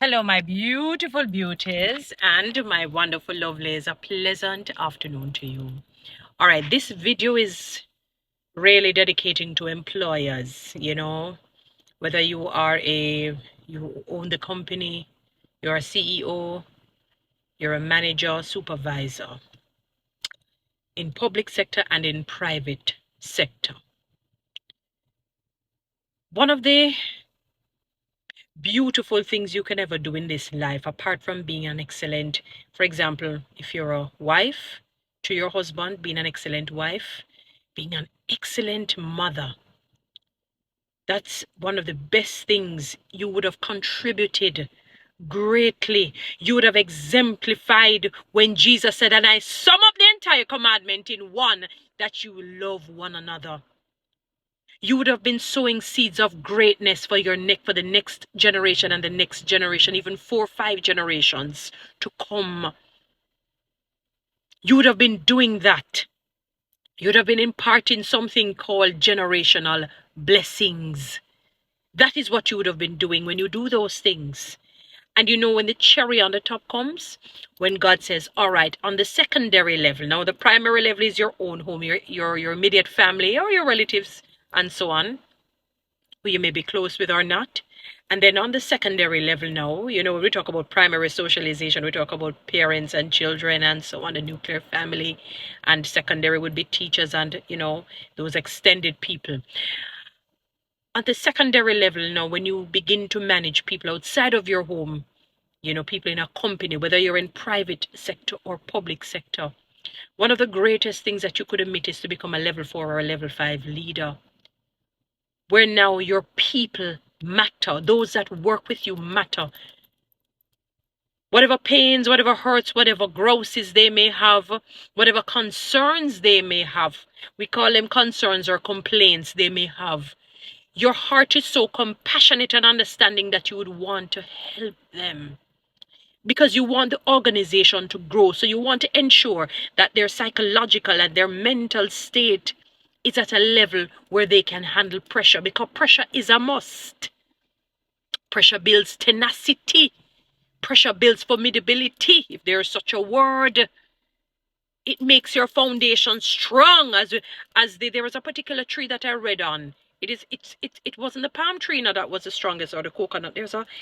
Hello, my beautiful beauties and my wonderful lovelies. A pleasant afternoon to you. All right, this video is really dedicating to employers. Whether you own the company, you're a CEO, you're a manager, supervisor in public sector and in private sector. One of the beautiful things you can ever do in this life, apart from being an excellent, for example, if you're a wife to your husband, being an excellent wife, being an excellent mother. That's one of the best things you would have contributed greatly. You would have exemplified when Jesus said, and I sum up the entire commandment in one, that you love one another. You would have been sowing seeds of greatness for for the next generation and the next generation, even 4 or 5 generations to come. You would have been doing that. You'd have been imparting something called generational blessings. That is what you would have been doing when you do those things. And when the cherry on the top comes, when God says, all right, on the secondary level, now the primary level is your own home, your immediate family or your relatives and so on, who you may be close with or not. And then on the secondary level now, when we talk about primary socialization, we talk about parents and children and so on, the nuclear family. And secondary would be teachers and, those extended people. At the secondary level now, when you begin to manage people outside of your home, people in a company, whether you're in private sector or public sector, one of the greatest things that you could admit is to become a level 4 or a level 5 leader, where now your people matter. Those that work with you matter. Whatever pains, whatever hurts, whatever grosses they may have, whatever concerns they may have, we call them concerns or complaints they may have, your heart is so compassionate and understanding that you would want to help them. Because you want the organization to grow. So you want to ensure that their psychological and their mental state is at a level where they can handle pressure. Because pressure is a must. Pressure builds tenacity. Pressure builds formidability, if there is such a word. It makes your foundation strong. There was a particular tree that I read on. It wasn't the palm tree now that was the strongest, or the coconut.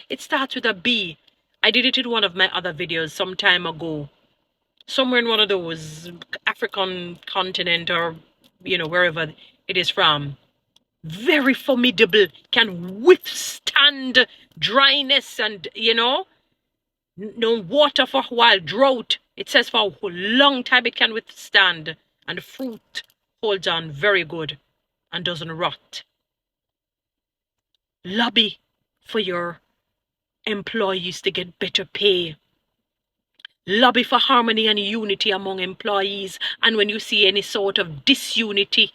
It starts with a B. I did it in one of my other videos some time ago. Somewhere in one of those African continent or, wherever it is from. Very formidable, can withstand dryness and, no water for a while, drought. It says for a long time it can withstand. And the fruit holds on very good and doesn't rot. Lobby for your employees to get better pay. Lobby for harmony and unity among employees. And when you see any sort of disunity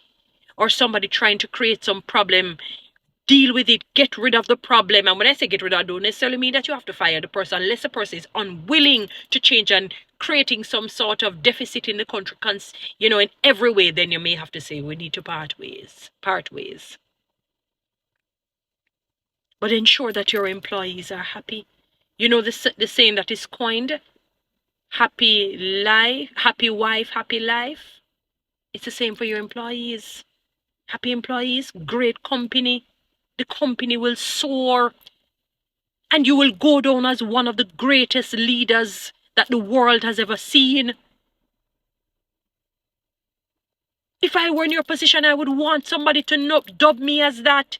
or somebody trying to create some problem, deal with it, get rid of the problem. And when I say get rid of, I don't necessarily mean that you have to fire the person unless the person is unwilling to change and creating some sort of deficit in the country, in every way. Then you may have to say we need to part ways. But ensure that your employees are happy. The saying that is coined, happy wife, happy life. It's the same for your employees. Happy employees, great company. The company will soar. And you will go down as one of the greatest leaders that the world has ever seen. If I were in your position, I would want somebody to dub me as that.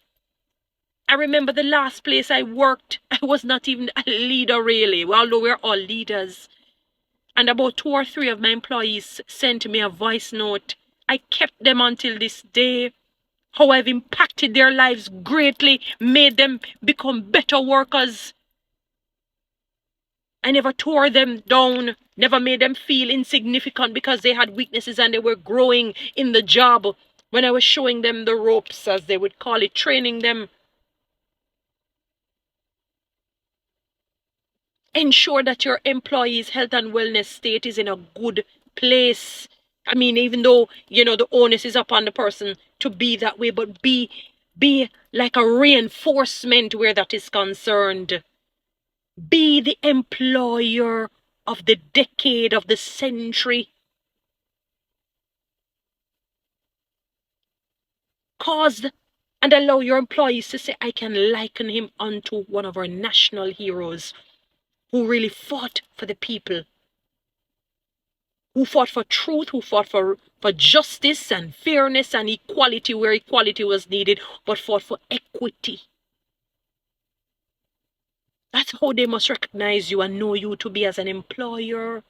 I remember the last place I worked, I was not even a leader really, although we're all leaders. And about 2 or 3 of my employees sent me a voice note. I kept them until this day. How I've impacted their lives greatly, made them become better workers. I never tore them down, never made them feel insignificant because they had weaknesses and they were growing in the job. When I was showing them the ropes, as they would call it, training them. Ensure that your employees' health and wellness state is in a good place. I mean, even though, the onus is upon the person to be that way, but be like a reinforcement where that is concerned. Be the employer of the decade, of the century. Cause and allow your employees to say, I can liken him unto one of our national heroes who really fought for the people, who fought for truth, who fought for justice and fairness and equality where equality was needed, but fought for equity. That's how they must recognize you and know you to be as an employer.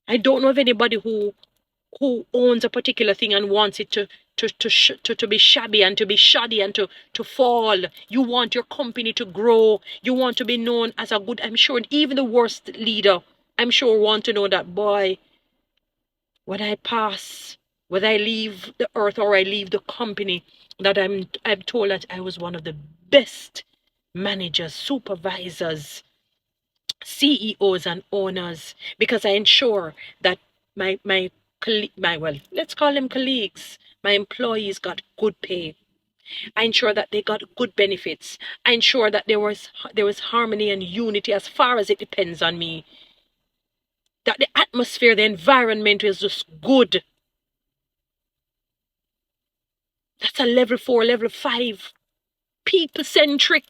I don't know of anybody who owns a particular thing and wants it to be shabby and to be shoddy and to fall. You want your company to grow. You want to be known as a good, I'm sure even the worst leader, I'm sure want to know that, boy, when I pass, whether I leave the earth or I leave the company, that I'm told that I was one of the best managers, supervisors, CEOs and owners, because I ensure that my well, let's call them colleagues, my employees got good pay. I ensure that they got good benefits. I ensure that there was harmony and unity as far as it depends on me. That the atmosphere, the environment is just good. That's a level 4, level 5. People centric.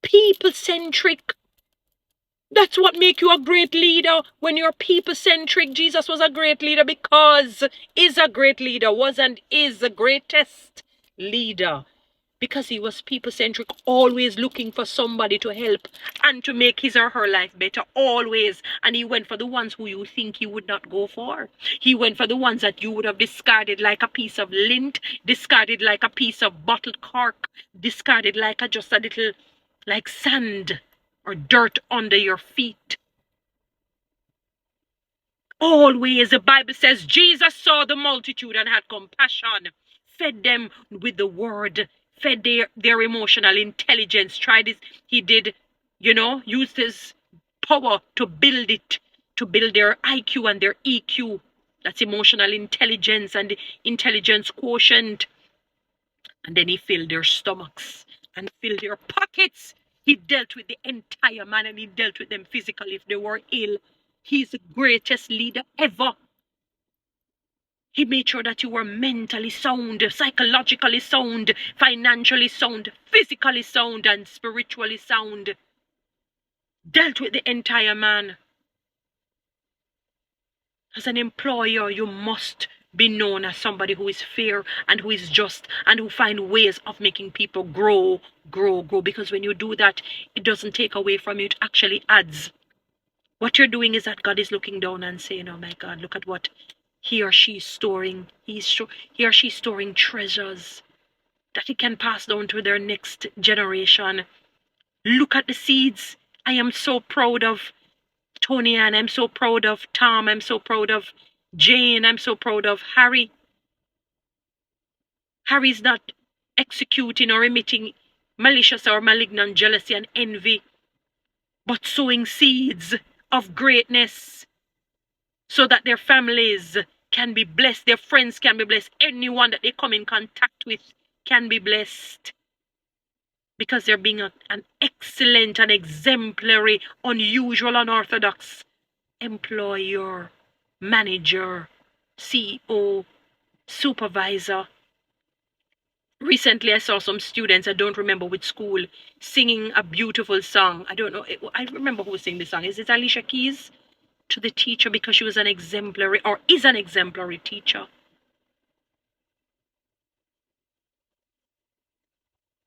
People centric. That's what make you a great leader. When you're people-centric, Jesus was a great leader because is a great leader, was and is the greatest leader. Because he was people-centric, always looking for somebody to help and to make his or her life better, always. And he went for the ones who you think he would not go for. He went for the ones that you would have discarded like a piece of lint, discarded like a piece of bottled cork, discarded like just a little, like sand or dirt under your feet. Always, the Bible says, Jesus saw the multitude and had compassion, fed them with the word, fed their emotional intelligence. Tried this, he did, used his power to build it, to build their IQ and their EQ. That's emotional intelligence and the intelligence quotient. And then he filled their stomachs and filled their pockets. He dealt with the entire man and he dealt with them physically if they were ill. He's the greatest leader ever. He made sure that you were mentally sound, psychologically sound, financially sound, physically sound, and spiritually sound. Dealt with the entire man. As an employer, you must be known as somebody who is fair and who is just and who find ways of making people grow. Because when you do that, it doesn't take away from you, it actually adds. What you're doing is that God is looking down and saying, oh my God, look at what he or she is storing. He or she is storing treasures that he can pass down to their next generation. Look at the seeds. I am so proud of Toni-Ann. I'm so proud of Tom. I'm so proud of Jane. I'm so proud of Harry. Harry's not executing or emitting malicious or malignant jealousy and envy, but sowing seeds of greatness so that their families can be blessed, their friends can be blessed, anyone that they come in contact with can be blessed. Because they're being an excellent and exemplary, unusual, unorthodox employer, manager, CEO, supervisor. Recently, I saw some students, I don't remember which school, singing a beautiful song. I don't know, I remember who sang the song. Is it Alicia Keys? To the teacher because she was an exemplary or is an exemplary teacher.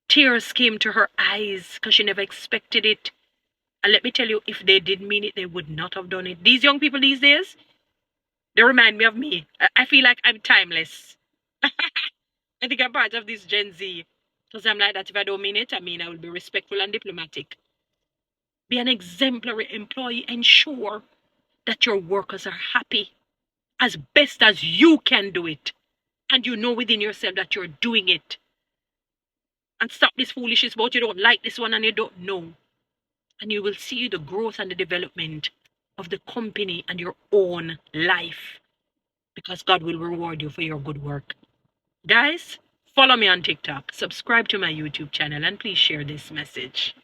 Tears came to her eyes because she never expected it. And let me tell you, if they did mean it, they would not have done it. These young people these days, they remind me of me. I feel like I'm timeless. I think I'm part of this Gen Z. Because I'm like that. If I don't mean it, I will be respectful and diplomatic. Be an exemplary employee. Ensure that your workers are happy as best as you can do it. And you know within yourself that you're doing it. And stop this foolishness about you don't like this one and you don't know. And you will see the growth and the development of the company and your own life. Because God will reward you for your good work. Guys, follow me on TikTok, subscribe to my YouTube channel, and please share this message.